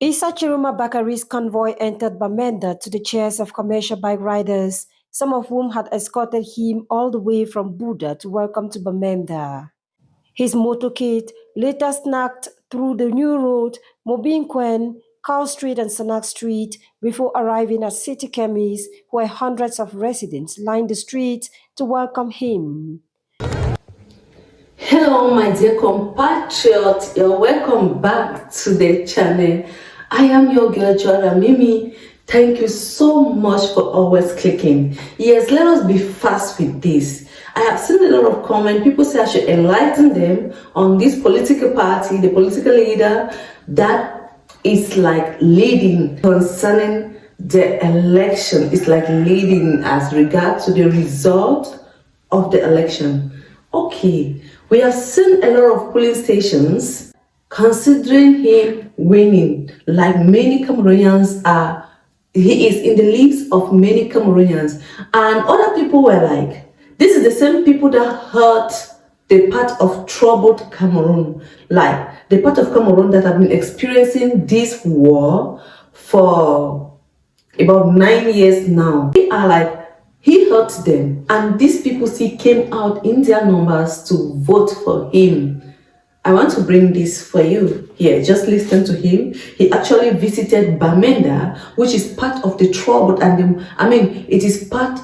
ISSA Tchiroma convoy entered Bamenda to the chairs of commercial bike riders, some of whom had escorted him all the way from Buda to welcome to Bamenda. His motorcade later snacked through the new road, Mobinquen, Carl Street and Sanak Street before arriving at City Chemist, where hundreds of residents lined the streets to welcome him. Hello my dear compatriots, you're welcome back to the channel. I am your girl Joanna Mimi. Thank you so much for always clicking. Yes, let us be fast with this. I have seen a lot of comments. People say I should enlighten them on this political party, the political leader that is like leading concerning the election. It's like leading as regards to the result of the election. Okay, we have seen a lot of polling stations considering him winning, like many Cameroonians are. He is in the lips of many Cameroonians, and other people were like, this is the same people that hurt the part of troubled Cameroon, like the part of Cameroon that have been experiencing this war for about 9 years now. They are like, he hurt them, and these people still came out in their numbers to vote for him. I want to bring this for you here. Just listen to him. He actually visited Bamenda, which is part of the troubled, and it is part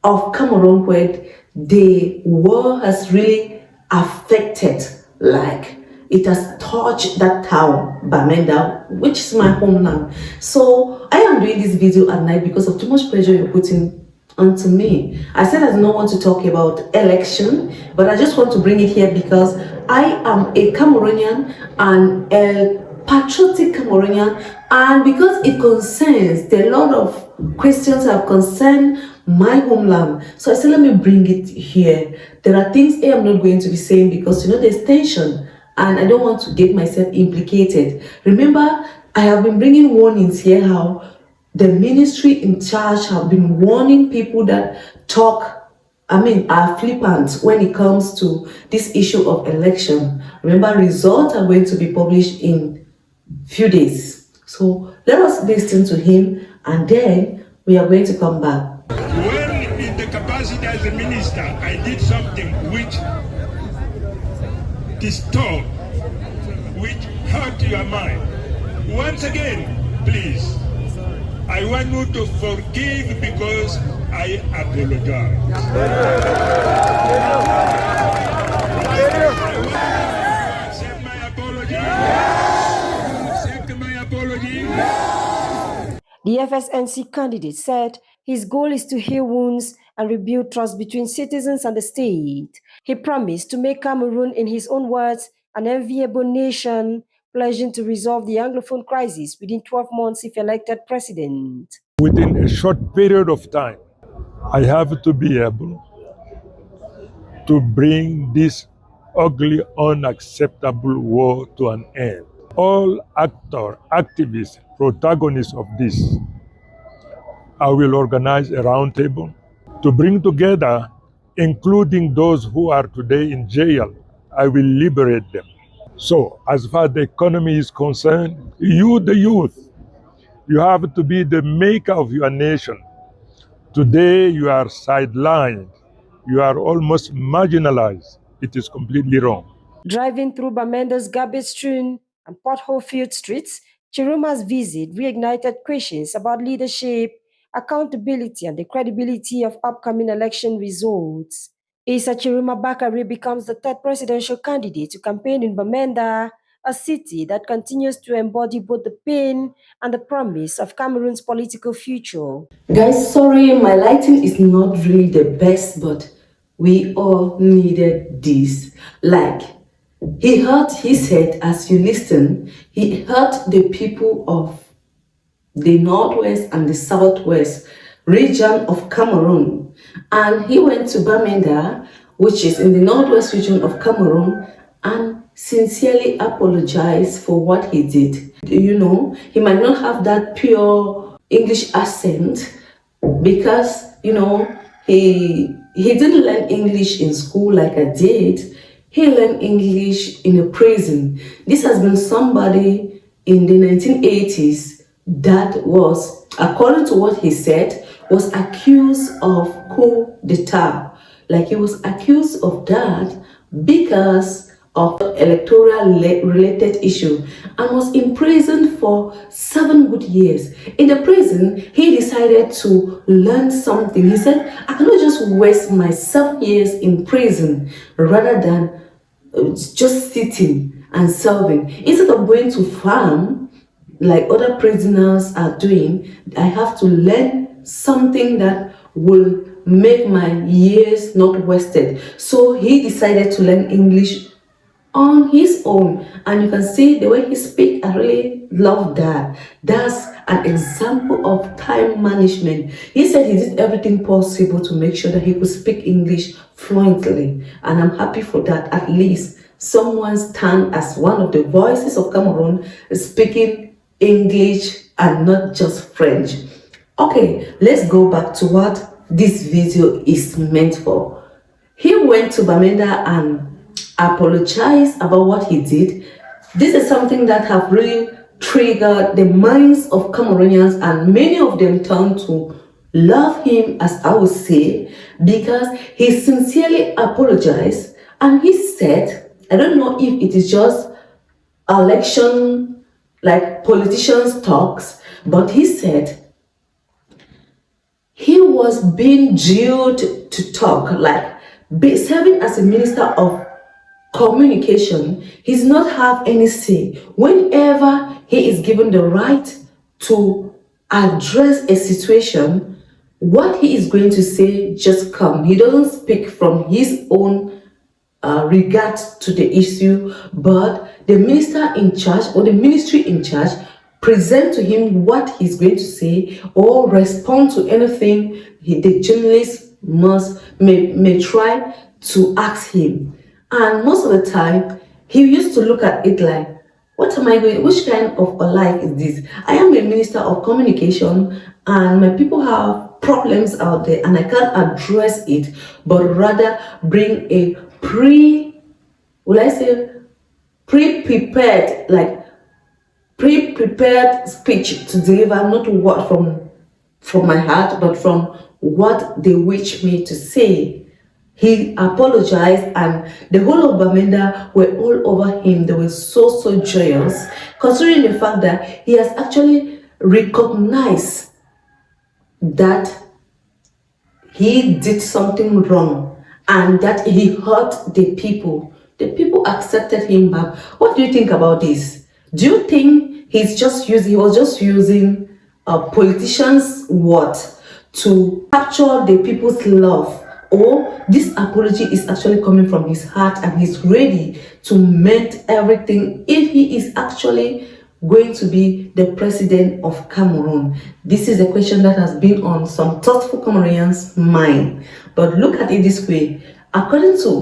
of Cameroon where the war has really affected, like it has touched that town, Bamenda, which is my homeland. So I am doing this video at night because of too much pressure you're putting onto me. I said I do not want to talk about election, but I just want to bring it here because I am a Cameroonian and a patriotic Cameroonian, and because it concerns a lot of questions have concerned my homeland. So I said, let me bring it here. There are things I am not going to be saying because there's tension and I don't want to get myself implicated. Remember, I have been bringing warnings here how the ministry in charge have been warning people that are flippant when it comes to this issue of election. Remember, results are going to be published in few days. So let us listen to him and then we are going to come back. When in the capacity as a minister, I did something which disturbed, which hurt your mind. Once again, please, I want you to forgive because I apologize. Accept my apology. Accept my apology. The FSNC candidate said his goal is to heal wounds and rebuild trust between citizens and the state. He promised to make Cameroon, in his own words, an enviable nation, pledging to resolve the Anglophone crisis within 12 months if elected president. Within a short period of time, I have to be able to bring this ugly, unacceptable war to an end. All actors, activists, protagonists of this, I will organize a roundtable to bring together, including those who are today in jail. I will liberate them. So, as far as the economy is concerned, you, the youth, you have to be the maker of your nation. Today, you are sidelined. You are almost marginalized. It is completely wrong. Driving through Bamenda's garbage-strewn and pothole-filled streets, Tchiroma's visit reignited questions about leadership, accountability, and the credibility of upcoming election results. ISSA Tchiroma becomes the third presidential candidate to campaign in Bamenda, a city that continues to embody both the pain and the promise of Cameroon's political future. Guys, sorry, my lighting is not really the best, but we all needed this. Like, he said, as you listen, he hurt the people of the northwest and the southwest region of Cameroon. And he went to Bamenda, which is in the northwest region of Cameroon, and sincerely apologized for what he did. He might not have that pure English accent because, he didn't learn English in school like I did. He learned English in a prison. This has been somebody in the 1980s that was, according to what he said, was accused of coup d'etat. Like he was accused of that because of electoral related issue and was imprisoned for 7 good years. In the prison, he decided to learn something. He said, I cannot just waste my 7 years in prison rather than just sitting and serving. Instead of going to farm like other prisoners are doing, I have to learn something that will make my years not wasted. So he decided to learn English on his own, and you can see the way he speaks. I really love that. That's an example of time management. He said he did everything possible to make sure that he could speak English fluently, and I'm happy for that. At least someone stand as one of the voices of Cameroon speaking English and not just French. Okay, let's go back to what this video is meant for. He went to Bamenda and apologized about what he did. This is something that have really triggered the minds of Cameroonians, and many of them turned to love him, as I would say, because he sincerely apologized. And he said, I don't know if it is just election, like politicians talks, but he said he was being drilled to talk, like serving as a minister of communication. He's not have any say. Whenever he is given the right to address a situation, what he is going to say just come. He doesn't speak from his own regard to the issue, but the minister in charge or the ministry in charge present to him what he's going to say or respond to anything the journalist may try to ask him. And most of the time, he used to look at it like, what am I going, which kind of a life is this? I am a minister of communication and my people have problems out there and I can't address it, but rather bring a pre-prepared speech to deliver, not what from my heart, but from what they wish me to say. He apologized and the whole of Bamenda were all over him. They were so joyous, considering the fact that he has actually recognized that he did something wrong and that he hurt the people. The people accepted him back. What do you think about this? Do you think he was just using politicians' word to capture the people's love? Or this apology is actually coming from his heart and he's ready to mend everything if he is actually going to be the president of Cameroon? This is a question that has been on some thoughtful Cameroonians' mind. But look at it this way. According to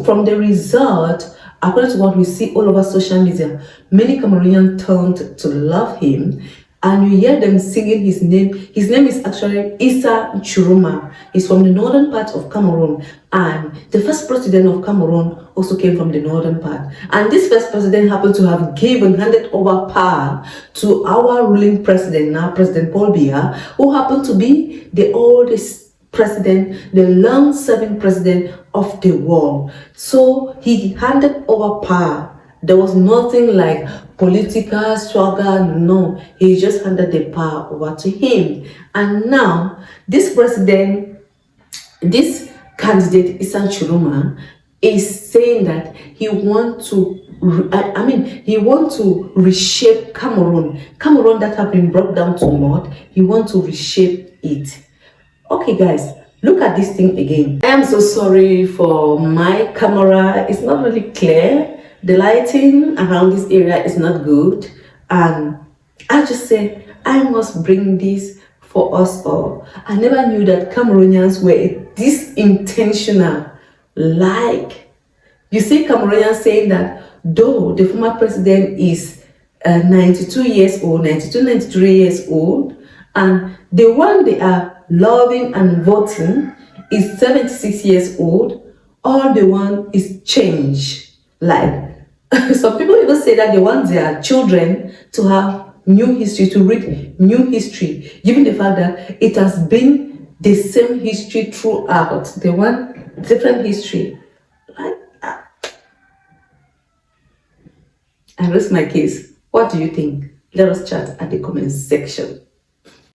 what we see all over social media, many Cameroonians turned to love him. And you hear them singing his name. His name is actually ISSA Tchiroma. He's from the northern part of Cameroon. And the first president of Cameroon also came from the northern part. And this first president happened to have handed over power to our ruling president, now President Paul Biya, who happened to be the oldest president, the long-serving president of the world. So he handed over power. There was nothing like political struggle, no. He just handed the power over to him. And now, this president, this candidate, ISSA Tchiroma, is saying that he wants to reshape Cameroon. Cameroon that have been brought down to mud, he wants to reshape it. Okay, guys, look at this thing again. I am so sorry for my camera. It's not really clear. The lighting around this area is not good, and I just say I must bring this for us all. I never knew that Cameroonians were this intentional. Like, you see Cameroonians saying that though the former president is 92 years old, 92, 93 years old, and the one they are loving and voting is 76 years old, all the one is change. Like, some people even say that they want their children to have new history, to read new history, given the fact that it has been the same history throughout. They want different history. I rest my case. What do you think? Let us chat at the comment section.